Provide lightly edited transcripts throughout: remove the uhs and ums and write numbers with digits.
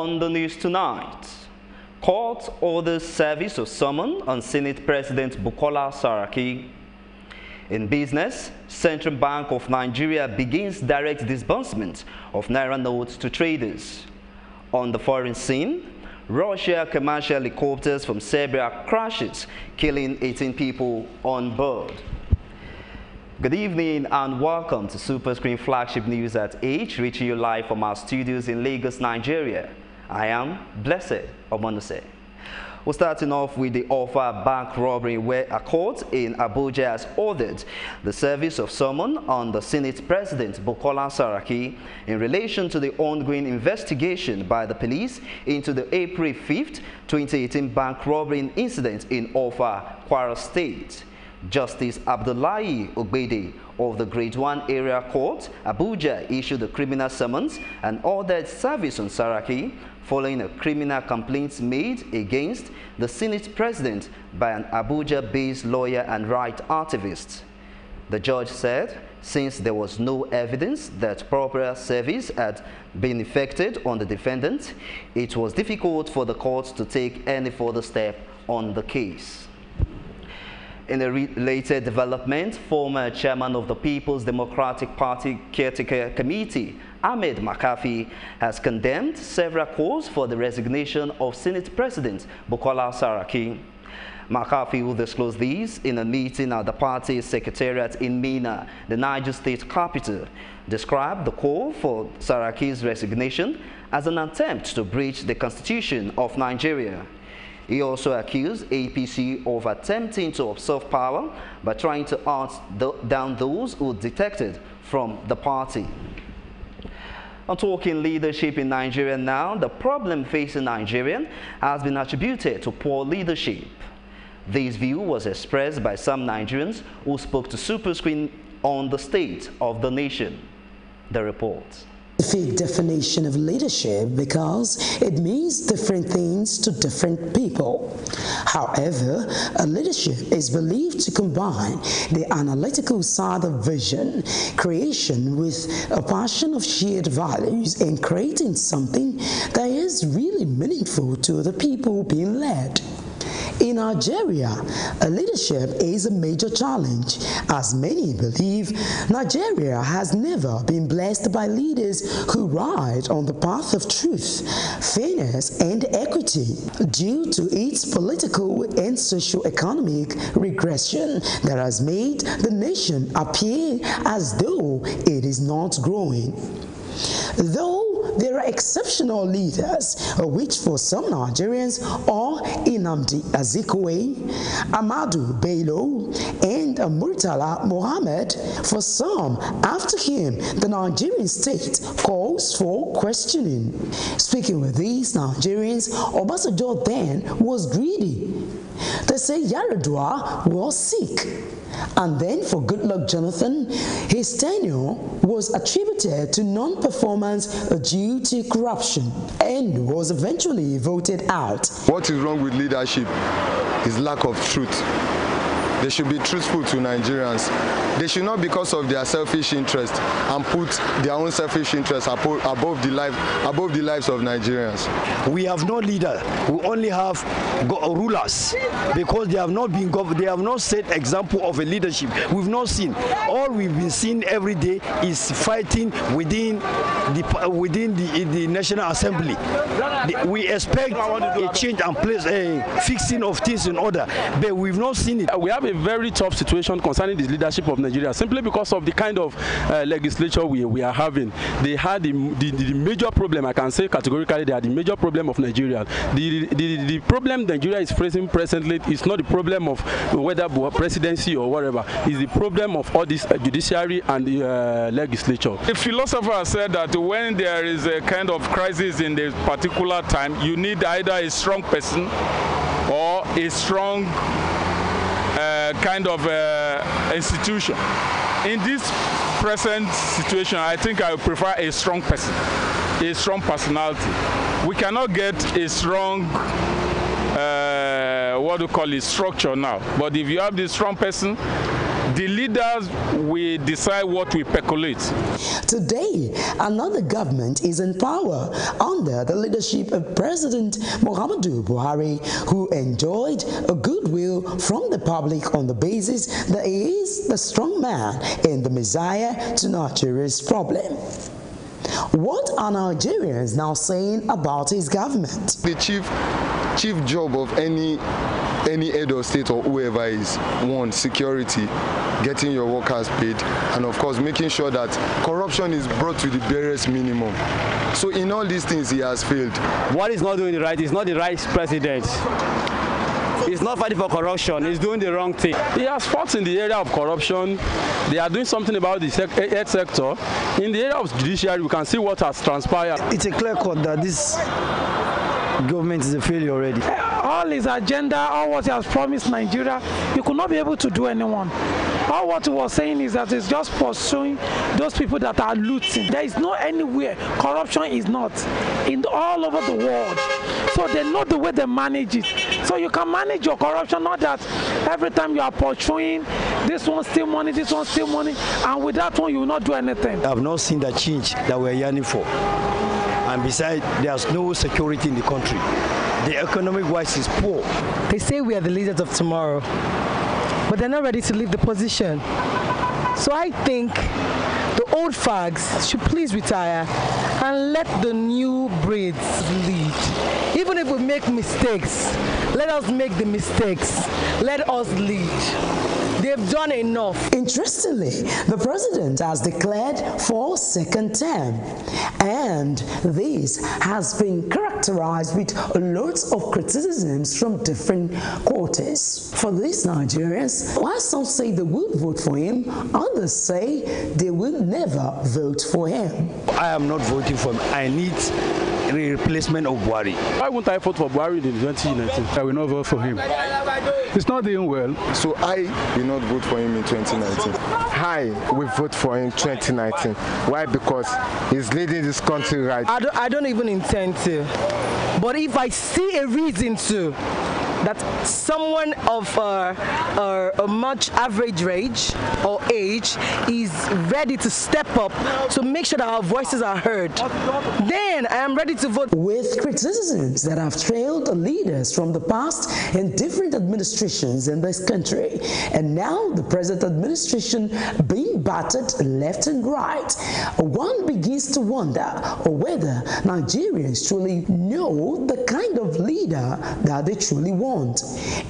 On the news tonight, court orders service of summon on Senate President Bukola Saraki. In business, Central Bank of Nigeria begins direct disbursement of Naira notes to traders. On the foreign scene, Russia commercial helicopters from Serbia crashes, killing 18 people on board. Good evening and welcome to Superscreen Flagship News at 8, reaching you live from our studios in Lagos, Nigeria. I am Blessed Omonose. We're starting off with the Offa bank robbery, where a court in Abuja has ordered the service of summon on the Senate President Bukola Saraki in relation to the ongoing investigation by the police into the April 5th, 2018 bank robbery incident in Offa, Kwara State. Justice Abdullahi Ogbede of the Grade 1 Area Court, Abuja, issued a criminal summons and ordered service on Saraki following a criminal complaint made against the Senate President by an Abuja-based lawyer and right activist. The judge said, since there was no evidence that proper service had been effected on the defendant, it was difficult for the court to take any further step on the case. In a related development, former chairman of the People's Democratic Party Caretaker Committee, Ahmed McAfee, has condemned several calls for the resignation of Senate President Bukola Saraki. McAfee will disclose these in a meeting at the party's secretariat in Minna, the Niger State capital, described the call for Saraki's resignation as an attempt to breach the Constitution of Nigeria. He also accused APC of attempting to usurp power by trying to hunt down those who defected from the party. On talking leadership in Nigeria now, the problem facing Nigeria has been attributed to poor leadership. This view was expressed by some Nigerians who spoke to Superscreen on the state of the nation. The report. Fake definition of leadership because it means different things to different people. However, a leadership is believed to combine the analytical side of vision, creation with a passion of shared values and creating something that is really meaningful to the people being led. In Nigeria, leadership is a major challenge, as many believe Nigeria has never been blessed by leaders who ride on the path of truth, fairness, and equity due to its political and socio-economic regression that has made the nation appear as though it is not growing. Though there are exceptional leaders, which for some Nigerians are Nnamdi Azikiwe, Ahmadu Bello, and Murtala Mohammed. For some, after him, the Nigerian state calls for questioning. Speaking with these Nigerians, Obasanjo then was greedy. They say Yaradua was sick. And then for Goodluck Jonathan, his tenure was attributed to non-performance due to corruption and was eventually voted out. What is wrong with leadership is lack of truth. They should be truthful to Nigerians. They should not, because of their selfish interest, and put their own selfish interests above the lives of Nigerians. We have no leader. We only have rulers, because they have not been they have not set example of a leadership. We've not seen. All we've been seeing every day is fighting within the National Assembly. We expect a change and place a fixing of things in order, but we've not seen it. We have a very tough situation concerning the leadership of Nigeria, simply because of the kind of legislature we are having. They had the major problem, I can say categorically, they are the major problem of Nigeria. The problem Nigeria is facing presently is not the problem of whether presidency or whatever. It's the problem of all this judiciary and the legislature. The philosopher said that when there is a kind of crisis in a particular time, you need either a strong person or a strong kind of institution. In this present situation, I think I would prefer a strong person, a strong personality. We cannot get a strong, what do you call it, structure now. But if you have this strong person, The leaders will decide what we percolate. Today, another government is in power under the leadership of President Muhammadu Buhari, who enjoyed a goodwill from the public on the basis that he is the strong man and the messiah to Nigeria's problem. What are Nigerians now saying about his government? The chief job of any head of state or whoever is, one, security, getting your workers paid, and of course making sure that corruption is brought to the barest minimum. So in all these things he has failed. What he's not doing right is not the right president. He's not fighting for corruption, he's doing the wrong thing. He has fought in the area of corruption. They are doing something about the health sector. In the area of judiciary, we can see what has transpired. It's a clear cut that this government is a failure already. All his agenda, all what he has promised Nigeria, he could not be able to do anyone. All what he was saying is that he's just pursuing those people that are looting. There is no anywhere corruption is not in all over the world. So they know the way they manage it. So you can manage your corruption, not that every time you are pursuing this one steal money, this one steal money, and with that one you will not do anything. I've not seen the change that we're yearning for. And besides, there's no security in the country. The economic wise is poor. They say we are the leaders of tomorrow, but they're not ready to leave the position. So I think the old fags should please retire and let the new breeds lead. Even if we make mistakes, let us make the mistakes. Let us lead. They've done enough. Interestingly, the president has declared for a second term, and this has been characterized with lots of criticisms from different quarters. For these Nigerians, while some say they would vote for him, others say they will never vote for him. I am not voting for him. I need a replacement of Buhari. Why won't I vote for Buhari in 2019? I will not vote for him. He's not doing well. So I will not vote for him in 2019. I will vote for him 2019. Why? Because he's leading this country right. I don't even intend to. But if I see a reason to, that someone of a much average age is ready to step up to make sure that our voices are heard, then I am ready to vote. With criticisms that have trailed leaders from the past in different administrations in this country, and now the present administration being battered left and right, one begins to wonder whether Nigerians truly know the kind of leader that they truly want.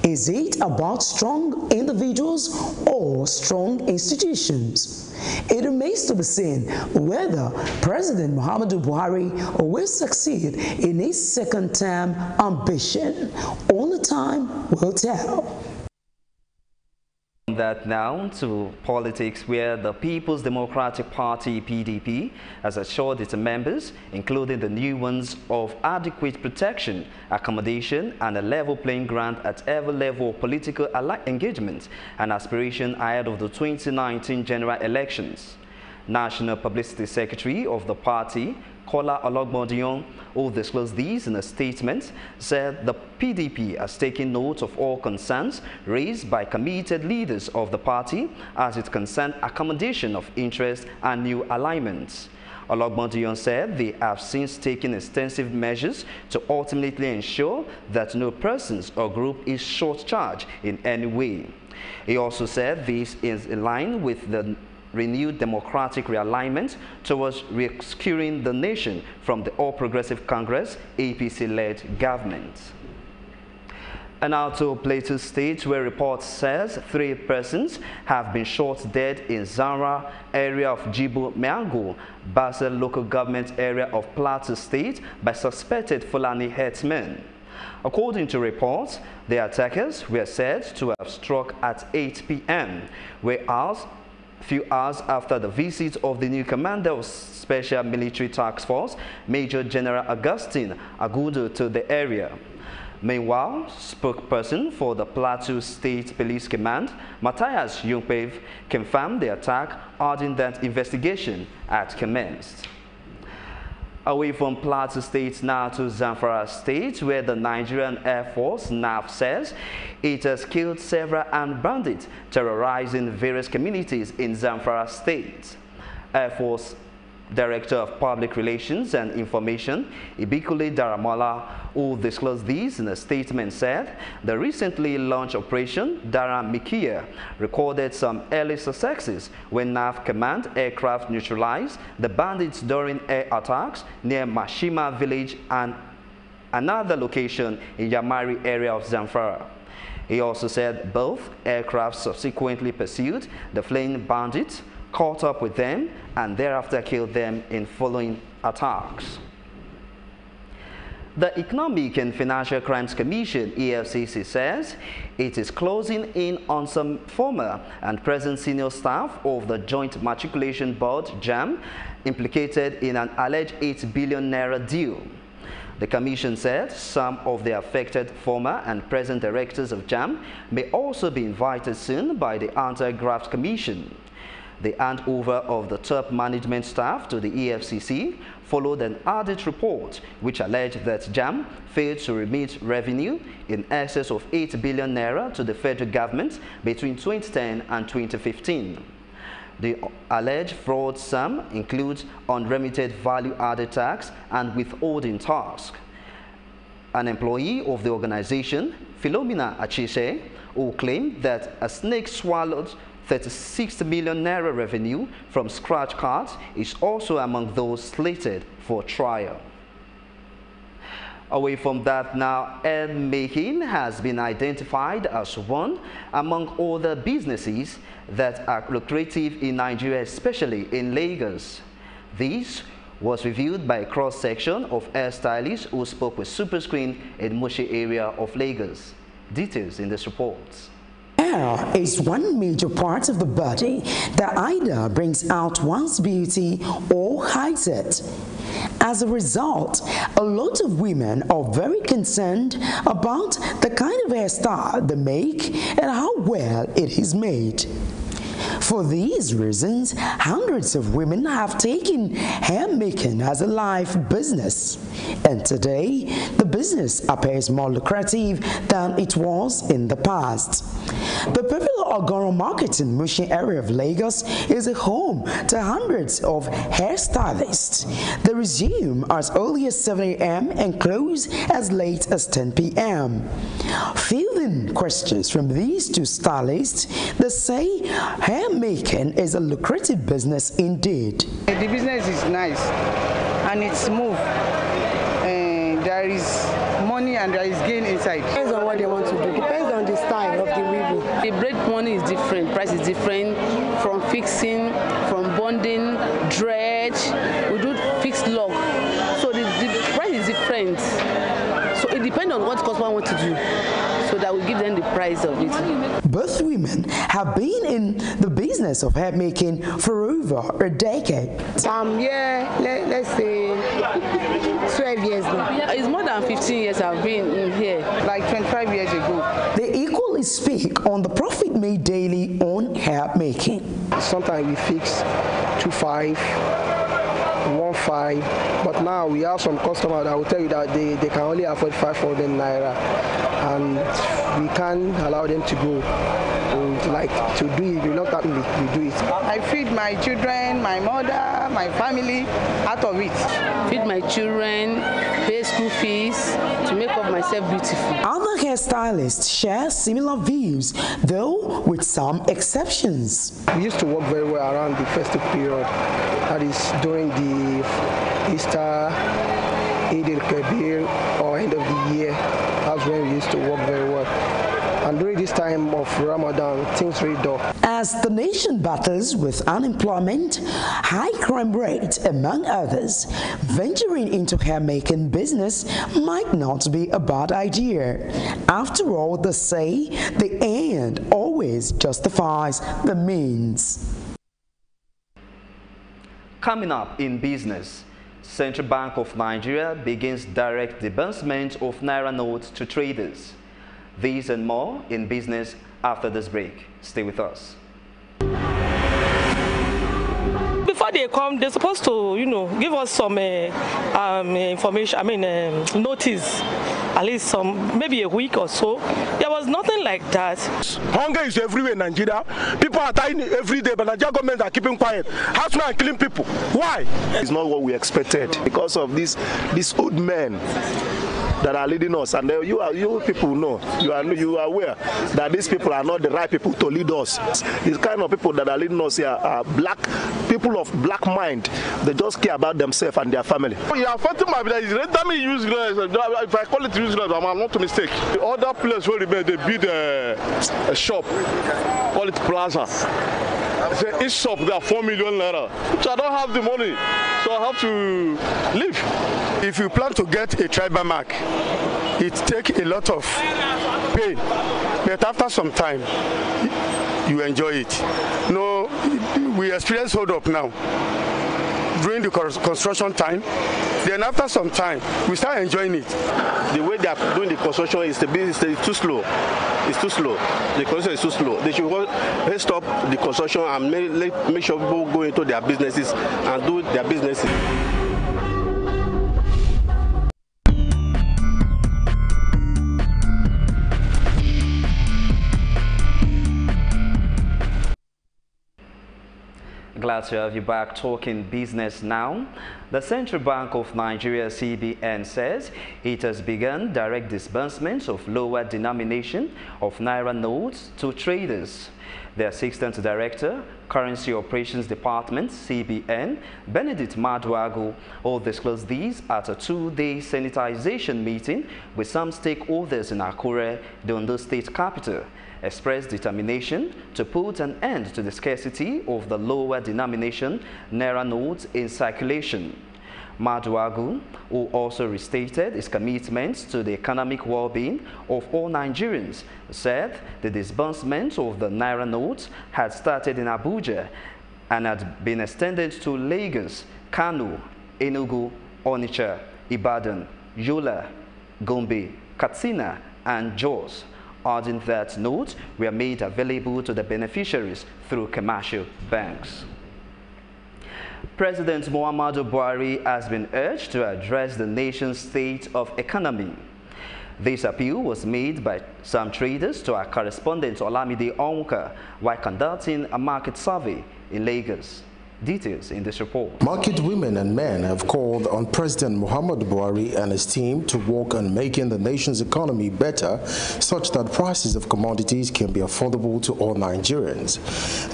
Is it about strong individuals or strong institutions? It remains to be seen whether President Muhammadu Buhari will succeed in his second term ambition. Only time will tell. That now to politics, where the People's Democratic Party (PDP) has assured its members, including the new ones, of adequate protection, accommodation, and a level playing ground at every level of political engagement and aspiration ahead of the 2019 general elections. National Publicity Secretary of the party, Kola Ologbondiyan, who disclosed these in a statement, said the PDP has taken note of all concerns raised by committed leaders of the party as it concerns accommodation of interest and new alignments. Ologbondiyan said they have since taken extensive measures to ultimately ensure that no persons or group is short-charged in any way. He also said this is in line with the renewed democratic realignment towards rescuing the nation from the All Progressive Congress APC-led government. And now to Plateau State, where reports says 3 persons have been shot dead in Zara area of Jibo Meango, Basel local government area of Plateau State by suspected Fulani herdsmen. According to reports, the attackers were said to have struck at 8 p.m., whereas few hours after the visit of the new commander of Special Military Task Force, Major General Augustine Agudo, to the area. Meanwhile, spokesperson for the Plateau State Police Command, Matthias Jungpev, confirmed the attack, adding that investigation had commenced. Away from Plateau State now to Zamfara State, where the Nigerian Air Force NAF says it has killed several armed bandits terrorizing various communities in Zamfara State. Air Force Director of Public Relations and Information, Ibikule Daramola, who disclosed this in a statement, said the recently launched Operation Dara Mikia recorded some early successes when NAF Command aircraft neutralized the bandits during air attacks near Mashima village and another location in Yamari area of Zamfara. He also said both aircraft subsequently pursued the fleeing bandits, caught up with them, and thereafter killed them in following attacks. The Economic and Financial Crimes Commission, EFCC, says it is closing in on some former and present senior staff of the Joint Matriculation Board, JAM, implicated in an alleged 8 billion naira deal. The Commission said some of the affected former and present directors of JAM may also be invited soon by the Anti-Graft Commission. The handover of the top management staff to the EFCC followed an audit report which alleged that JAM failed to remit revenue in excess of 8 billion naira to the federal government between 2010 and 2015. The alleged fraud sum includes unremitted value-added tax and withholding tax. An employee of the organization, Philomena Achise, who claimed that a snake swallowed 36 million naira revenue from scratch cards, is also among those slated for trial. Away from that now, hair making has been identified as one among other businesses that are lucrative in Nigeria, especially in Lagos. This was reviewed by a cross-section of hairstylists who spoke with Superscreen in Mushi area of Lagos. Details in this report. Hair is one major part of the body that either brings out one's beauty or hides it. As a result, a lot of women are very concerned about the kind of hairstyle they make and how well it is made. For these reasons, hundreds of women have taken hair making as a life business. And today, the business appears more lucrative than it was in the past. The popular Ogoro Market in Mushi area of Lagos is a home to hundreds of hairstylists. They resume as early as 7 a.m. and close as late as 10 p.m. Fielding questions from these two stylists, they say hair making is a lucrative business indeed. The business is nice and it's smooth. There is money and there is gain inside. Depends on what they want to do. Depends on the style of the weaving. The braid money is different. Price is different from fixing, from bonding, dredge. We do fixed lock. So the price is different. So it depends on what customer want to do. So that we give them the price of it. Both women have been in the business of hair making for over a decade. Let's say 12 years now. It's more than 15 years I've been in here. Like 25 years ago. They equally speak on the profit made daily on hair making. Sometimes we fix 2.5, 1.5, but now we have some customers that will tell you that they can only afford 500 naira, and we can't allow them to go. Like to do it reluctantly, we do it. I feed my children, my mother, my family out of it. Feed my children, pay school fees to make up myself beautiful. Other hairstylists share similar views, though with some exceptions. We used to work very well around the festive period, that is during the Easter, Eid al-Kabir, or end of the year. That's when we used to work very well. And during this time of Ramadan, things really dull. As the nation battles with unemployment, high crime rate, among others, venturing into hair-making business might not be a bad idea. After all, they say the end always justifies the means. Coming up in business, Central Bank of Nigeria begins direct disbursement of Naira notes to traders. These and more in business after this break. Stay with us. Before before they come, they're supposed to, give us some information. Notice. At least maybe a week or so. There was nothing like that. Hunger is everywhere in Nigeria. People are dying every day, but Nigerian government are keeping quiet. Housemen are killing people. Why? It's not what we expected because of these old men that are leading us, and you people know, you are aware that these people are not the right people to lead us. These kind of people that are leading us here are people of black mind. They just care about themselves and their family. You are fighting my village. Let me use if I call it useless, I'm not a mistake. The other place where they build a shop, call it plaza. Each shop there 4 million naira. So I don't have the money, so I have to leave. If you plan to get a tribal mark, it takes a lot of pain, but after some time, you enjoy it. No, we experience hold up now during the construction time. Then after some time, we start enjoying it. The way they are doing the construction is too slow. It's too slow. The construction is too slow. They should stop the construction and make sure people go into their businesses and do their businesses. Glad to have you back talking business now. The Central Bank of Nigeria, CBN, says it has begun direct disbursements of lower denomination of Naira notes to traders. The Assistant Director, Currency Operations Department, CBN, Benedict Maduagu, all disclosed these at a two-day sanitization meeting with some stakeholders in Akure, the Ondo State capital, expressed determination to put an end to the scarcity of the lower denomination Naira notes in circulation. Maduagu, who also restated his commitments to the economic well-being of all Nigerians, said the disbursement of the Naira notes had started in Abuja and had been extended to Lagos, Kano, Enugu, Onitsha, Ibadan, Yola, Gombe, Katsina, and Jos, adding that notes were made available to the beneficiaries through commercial banks. President Muhammadu Buhari has been urged to address the nation's state of economy. This appeal was made by some traders to our correspondent Olamide Onwuka while conducting a market survey in Lagos. Details in this report. Market women and men have called on President Muhammadu Buhari and his team to work on making the nation's economy better such that prices of commodities can be affordable to all Nigerians.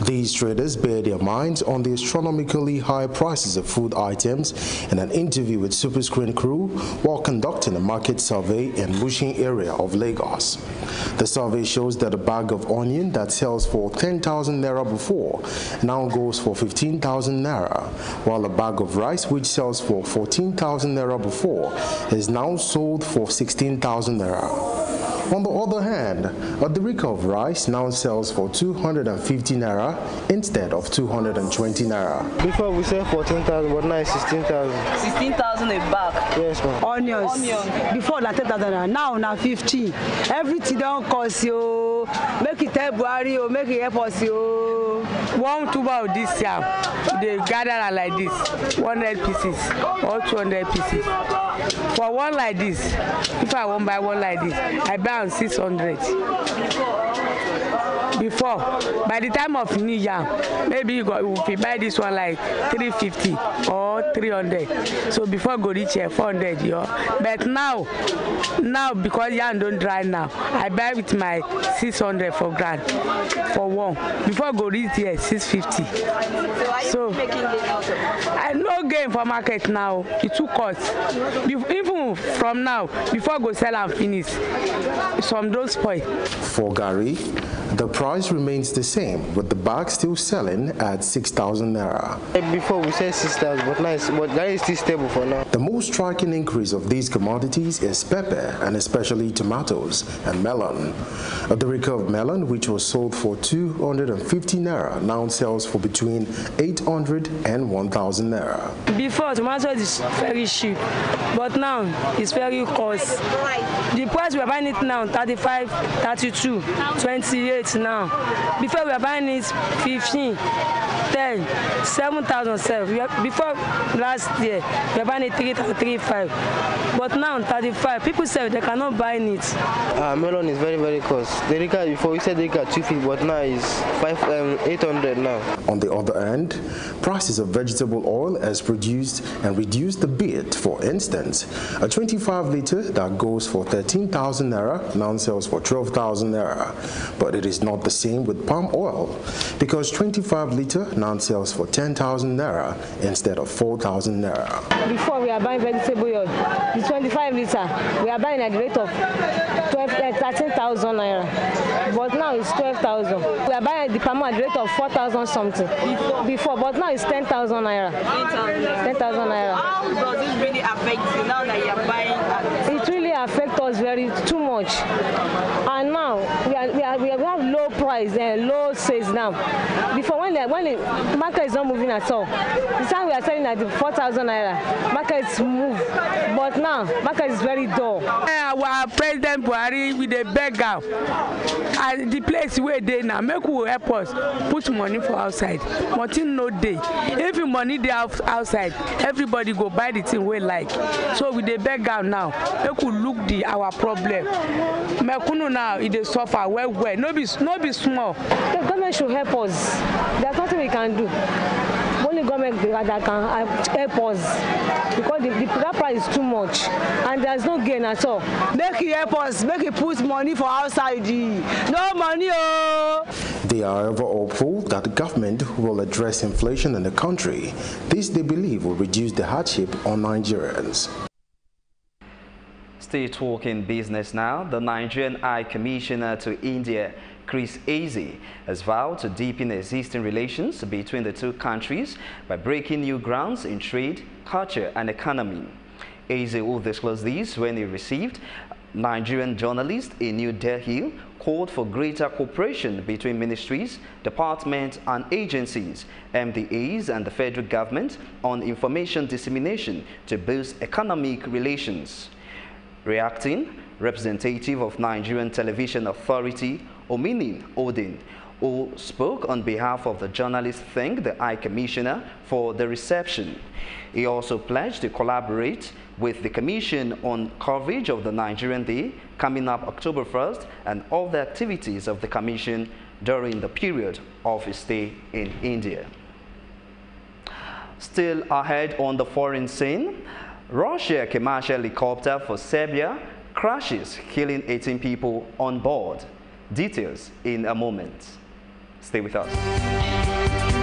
These traders bear their minds on the astronomically high prices of food items in an interview with Superscreen crew while conducting a market survey in Mushin area of Lagos. The survey shows that a bag of onion that sells for 10,000 naira before now goes for 15,000 naira, while a bag of rice which sells for 14,000 naira before is now sold for 16,000 naira. On the other hand, a derica of rice now sells for 250 naira instead of 220 naira. Before we sell 14,000, but now it's 16,000. 16,000 a bag? Yes, ma'am. Onions. Before na 10,000, now 50. Everything don't cost you. Make it help Buhari or make it help us you. One tuber of this yam, they gather like this, 100 pieces or 200 pieces. For one like this, if I won't buy one like this, I buy on 600. Before, by the time of new yam, maybe you buy this one like 350 or 300. So before go reach here 400, but now because yam don't dry now, I buy with my 600 for grand for one. Before go reach here 650. So I no gain for market now. It too cost. Even from now, before go sell and finish, some don't spoil. For Gary, the price remains the same, with the bag still selling at 6,000 naira. Before we said 6,000, but Gary is still stable for now. The most striking increase of these commodities is pepper, and especially tomatoes and melon. A derica of melon, which was sold for 250 naira, now sells for between 800 and 1,000 naira. Before, tomatoes is very cheap, but now it's very cost. The price we are buying it now, 35, 32, 28 now. Before we are buying it 15, 10, 7,007. Before last year, we were buying it 3,500. But now 35. People say they cannot buy it. Melon is very, very cost. The Rica, before we said the Rica 250, but now is 800 now. On the other hand, prices of vegetable oil has produced and reduced a bit. For instance, a 25 litre that goes for 13,000 naira now sells for 12,000 naira. But it is not the same with palm oil, because 25 litre now sells for 10,000 naira instead of 4,000 naira. Before we are buying vegetable oil, the 25 litre, we are buying at the rate of 13,000 naira. But now it's 12,000. We are buying the palm oil at the rate of 4,000 something. Before, but now it's 10,000 naira. 10,000 naira. How does it really affect you now that you are buying? It really affects us too much. And now we have low price and low sales now. Before when the market is not moving at all, the time we are selling at the 4,000 naira, markets move. But now market is very dull. Our President Buhari with the beggar and the place where they now make we help us put money for outside. Money no day. If money they outside, everybody go buy the thing we like. So with the beggar now, make we look our problem. Mekunu now it dey suffer well. No be small. The government should help us. There's nothing we can do. Only government that can help us, because that price is too much and there's no gain at all. Make it help us, make it put money for outside. No money, oh! They are however hopeful that the government will address inflation in the country. This, they believe, will reduce the hardship on Nigerians. Stay talking business now. The Nigerian High Commissioner to India, Chris Eze, has vowed to deepen existing relations between the two countries by breaking new grounds in trade, culture and economy. Eze will disclose this when he received Nigerian journalists in New Delhi called for greater cooperation between ministries, departments and agencies, MDAs and the federal government on information dissemination to boost economic relations. Reacting, representative of Nigerian Television Authority, Ominin Odin, who spoke on behalf of the journalists, thanked the High Commissioner for the reception. He also pledged to collaborate with the Commission on coverage of the Nigerian Day coming up October 1st and all the activities of the Commission during the period of his stay in India. Still ahead on the foreign scene, Russia commercial helicopter for Serbia crashes, killing 18 people on board. Details in a moment. Stay with us.